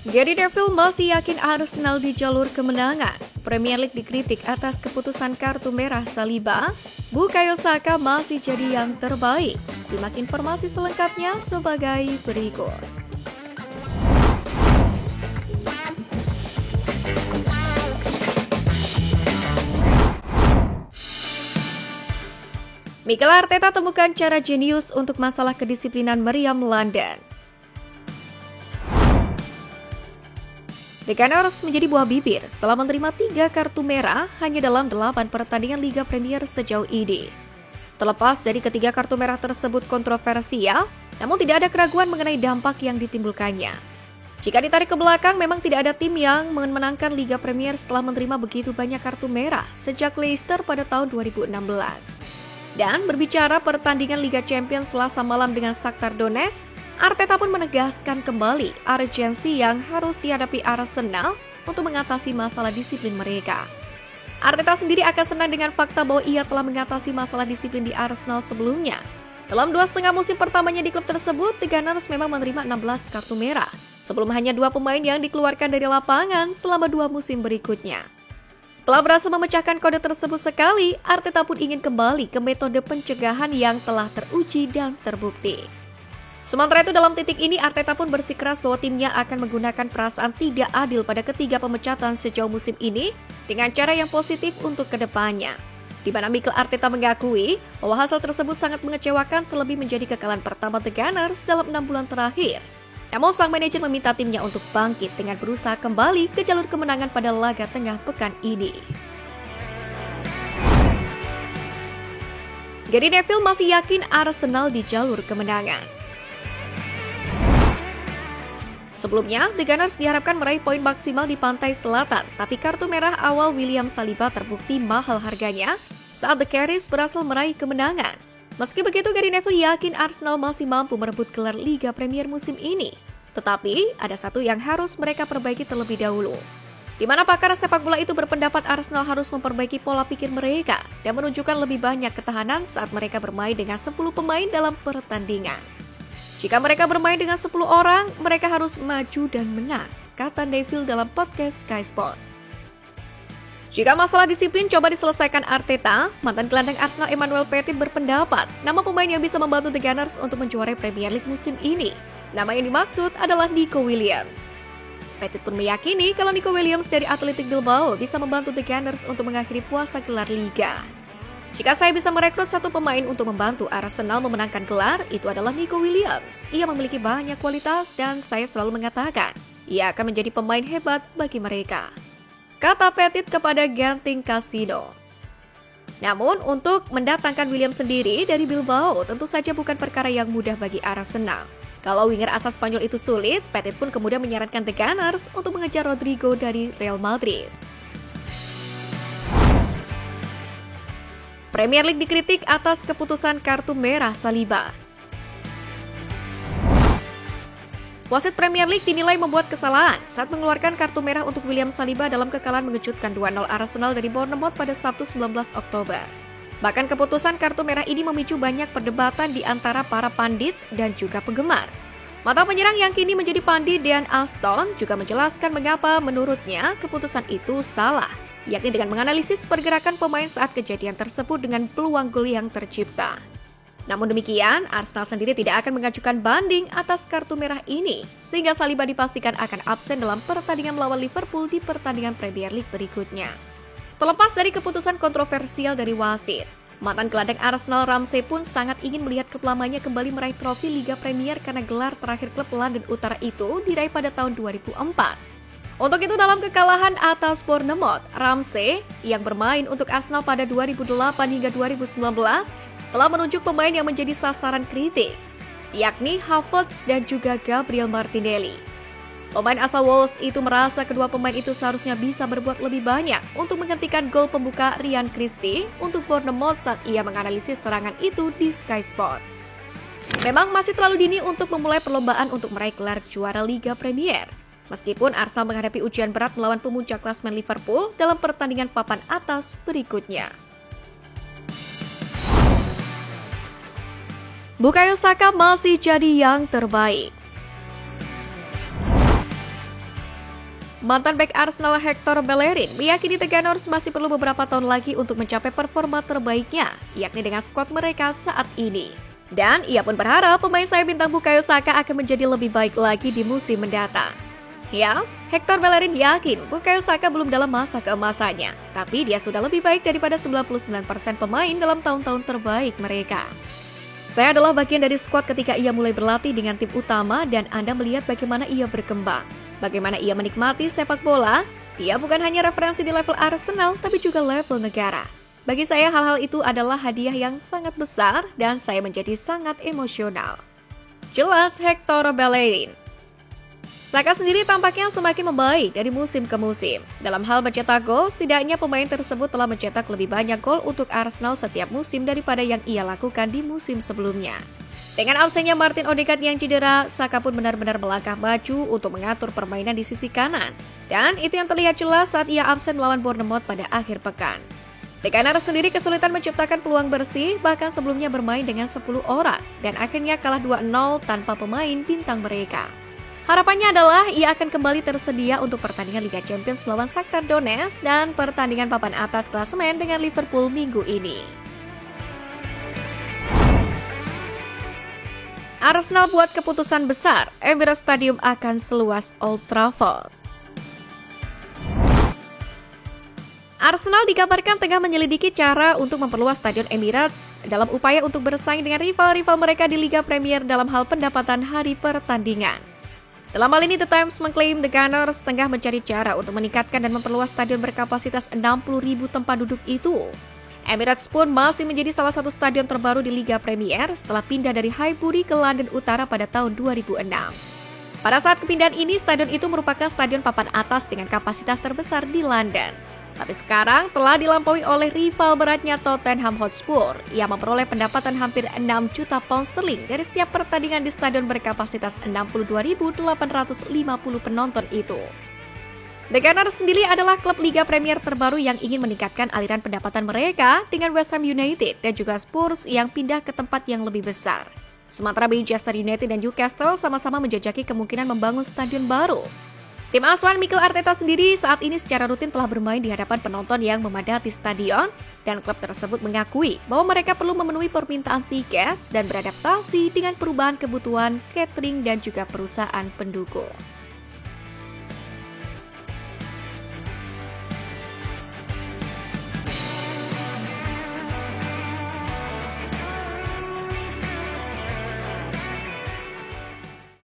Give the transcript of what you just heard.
Gary Neville masih yakin Arsenal di jalur kemenangan. Premier League dikritik atas keputusan kartu merah Saliba. Bukayo Saka masih jadi yang terbaik. Simak informasi selengkapnya sebagai berikut. Mikel Arteta temukan cara jenius untuk masalah kedisiplinan meriam London. The Gunners menjadi buah bibir setelah menerima 3 kartu merah hanya dalam 8 pertandingan Liga Premier sejauh ini. Terlepas dari ketiga kartu merah tersebut kontroversial, namun tidak ada keraguan mengenai dampak yang ditimbulkannya. Jika ditarik ke belakang, memang tidak ada tim yang memenangkan Liga Premier setelah menerima begitu banyak kartu merah sejak Leicester pada tahun 2016. Dan berbicara pertandingan Liga Champions Selasa malam dengan Shakhtar Donetsk, Arteta pun menegaskan kembali urgensi yang harus dihadapi Arsenal untuk mengatasi masalah disiplin mereka. Arteta sendiri akan senang dengan fakta bahwa ia telah mengatasi masalah disiplin di Arsenal sebelumnya. Dalam 2,5 musim pertamanya di klub tersebut, The Gunners memang menerima 16 kartu merah, sebelum hanya 2 pemain yang dikeluarkan dari lapangan selama 2 musim berikutnya. Setelah berhasil memecahkan kode tersebut sekali, Arteta pun ingin kembali ke metode pencegahan yang telah teruji dan terbukti. Sementara itu dalam titik ini, Arteta pun bersikeras bahwa timnya akan menggunakan perasaan tidak adil pada ketiga pemecatan sejauh musim ini dengan cara yang positif untuk kedepannya. Di mana Mikel Arteta mengakui bahwa hasil tersebut sangat mengecewakan terlebih menjadi kekalahan pertama The Gunners dalam 6 bulan terakhir. Namun sang manajer meminta timnya untuk bangkit dengan berusaha kembali ke jalur kemenangan pada laga tengah pekan ini. Gary Neville masih yakin Arsenal di jalur kemenangan. Sebelumnya, The Gunners diharapkan meraih poin maksimal di pantai selatan, tapi kartu merah awal William Saliba terbukti mahal harganya saat The Carries berhasil meraih kemenangan. Meski begitu, Gary Neville yakin Arsenal masih mampu merebut gelar Liga Premier musim ini. Tetapi, ada satu yang harus mereka perbaiki terlebih dahulu. Di mana pakar sepak bola itu berpendapat Arsenal harus memperbaiki pola pikir mereka dan menunjukkan lebih banyak ketahanan saat mereka bermain dengan 10 pemain dalam pertandingan. Jika mereka bermain dengan 10 orang, mereka harus maju dan menang, kata Neville dalam podcast Sky Sport. Jika masalah disiplin coba diselesaikan Arteta, mantan gelandang Arsenal Emmanuel Petit berpendapat nama pemain yang bisa membantu The Gunners untuk menjuarai Premier League musim ini. Nama yang dimaksud adalah Nico Williams. Petit pun meyakini kalau Nico Williams dari Athletic Bilbao bisa membantu The Gunners untuk mengakhiri puasa gelar Liga. Jika saya bisa merekrut satu pemain untuk membantu Arsenal memenangkan gelar, itu adalah Nico Williams. Ia memiliki banyak kualitas dan saya selalu mengatakan, ia akan menjadi pemain hebat bagi mereka, kata Petit kepada Genting Casino. Namun, untuk mendatangkan Williams sendiri dari Bilbao tentu saja bukan perkara yang mudah bagi Arsenal. Kalau winger asal Spanyol itu sulit, Petit pun kemudian menyarankan The Gunners untuk mengejar Rodrigo dari Real Madrid. Premier League dikritik atas keputusan kartu merah Saliba. Wasit Premier League dinilai membuat kesalahan saat mengeluarkan kartu merah untuk William Saliba dalam kekalahan mengejutkan 2-0 Arsenal dari Bournemouth pada Sabtu 19 Oktober. Bahkan keputusan kartu merah ini memicu banyak perdebatan di antara para pandit dan juga penggemar. Mantan penyerang yang kini menjadi pandit Dean Aston juga menjelaskan mengapa menurutnya keputusan itu salah, yakni dengan menganalisis pergerakan pemain saat kejadian tersebut dengan peluang gol yang tercipta. Namun demikian, Arsenal sendiri tidak akan mengajukan banding atas kartu merah ini, sehingga Saliba dipastikan akan absen dalam pertandingan melawan Liverpool di pertandingan Premier League berikutnya. Terlepas dari keputusan kontroversial dari wasit, mantan gelandang Arsenal Ramsey pun sangat ingin melihat klub lamanya kembali meraih trofi Liga Premier karena gelar terakhir klub London Utara itu diraih pada tahun 2004. Untuk itu dalam kekalahan atas Bournemouth, Ramsey yang bermain untuk Arsenal pada 2008 hingga 2019 telah menunjuk pemain yang menjadi sasaran kritik, yakni Havertz dan juga Gabriel Martinelli. Pemain asal Wolves itu merasa kedua pemain itu seharusnya bisa berbuat lebih banyak untuk menghentikan gol pembuka Ryan Christie untuk Bournemouth saat ia menganalisis serangan itu di Sky Sport. Memang masih terlalu dini untuk memulai perlombaan untuk meraih gelar juara Liga Premier. Meskipun Arsenal menghadapi ujian berat melawan pemuncak klasemen Liverpool dalam pertandingan papan atas berikutnya. Bukayo Saka masih jadi yang terbaik. Mantan bek Arsenal Hector Bellerin meyakini The Gunners masih perlu beberapa tahun lagi untuk mencapai performa terbaiknya, yakni dengan skuad mereka saat ini. Dan ia pun berharap pemain sayap bintang Bukayo Saka akan menjadi lebih baik lagi di musim mendatang. Ya, Hector Bellerin yakin Bukayo Saka belum dalam masa keemasannya, tapi dia sudah lebih baik daripada 99% pemain dalam tahun-tahun terbaik mereka. Saya adalah bagian dari skuad ketika ia mulai berlatih dengan tim utama dan Anda melihat bagaimana ia berkembang. Bagaimana ia menikmati sepak bola, ia bukan hanya referensi di level Arsenal tapi juga level negara. Bagi saya hal-hal itu adalah hadiah yang sangat besar dan saya menjadi sangat emosional. Jelas Hector Bellerin. Saka sendiri tampaknya semakin membaik dari musim ke musim. Dalam hal mencetak gol, setidaknya pemain tersebut telah mencetak lebih banyak gol untuk Arsenal setiap musim daripada yang ia lakukan di musim sebelumnya. Dengan absennya Martin Odegaard yang cedera, Saka pun benar-benar melangkah maju untuk mengatur permainan di sisi kanan. Dan itu yang terlihat jelas saat ia absen melawan Bournemouth pada akhir pekan. The Gunners sendiri kesulitan menciptakan peluang bersih, bahkan sebelumnya bermain dengan 10 orang, dan akhirnya kalah 2-0 tanpa pemain bintang mereka. Harapannya adalah ia akan kembali tersedia untuk pertandingan Liga Champions melawan Shakhtar Donetsk dan pertandingan papan atas klasemen dengan Liverpool minggu ini. Arsenal buat keputusan besar, Emirates Stadium akan seluas Old Trafford. Arsenal dikabarkan tengah menyelidiki cara untuk memperluas Stadion Emirates dalam upaya untuk bersaing dengan rival-rival mereka di Liga Premier dalam hal pendapatan hari pertandingan. Dalam hal ini, The Times mengklaim The Gunners tengah mencari cara untuk meningkatkan dan memperluas stadion berkapasitas 60.000 tempat duduk itu. Emirates pun masih menjadi salah satu stadion terbaru di Liga Premier setelah pindah dari Highbury ke London Utara pada tahun 2006. Pada saat kepindahan ini, stadion itu merupakan stadion papan atas dengan kapasitas terbesar di London. Tapi sekarang telah dilampaui oleh rival beratnya Tottenham Hotspur yang memperoleh pendapatan hampir 6 juta pound sterling dari setiap pertandingan di stadion berkapasitas 62.850 penonton itu. The Gunners sendiri adalah klub Liga Premier terbaru yang ingin meningkatkan aliran pendapatan mereka dengan West Ham United dan juga Spurs yang pindah ke tempat yang lebih besar. Sementara Manchester United dan Newcastle sama-sama menjajaki kemungkinan membangun stadion baru. Tim asuhan Mikel Arteta sendiri saat ini secara rutin telah bermain di hadapan penonton yang memadati stadion dan klub tersebut mengakui bahwa mereka perlu memenuhi permintaan tiket dan beradaptasi dengan perubahan kebutuhan catering dan juga perusahaan pendukung.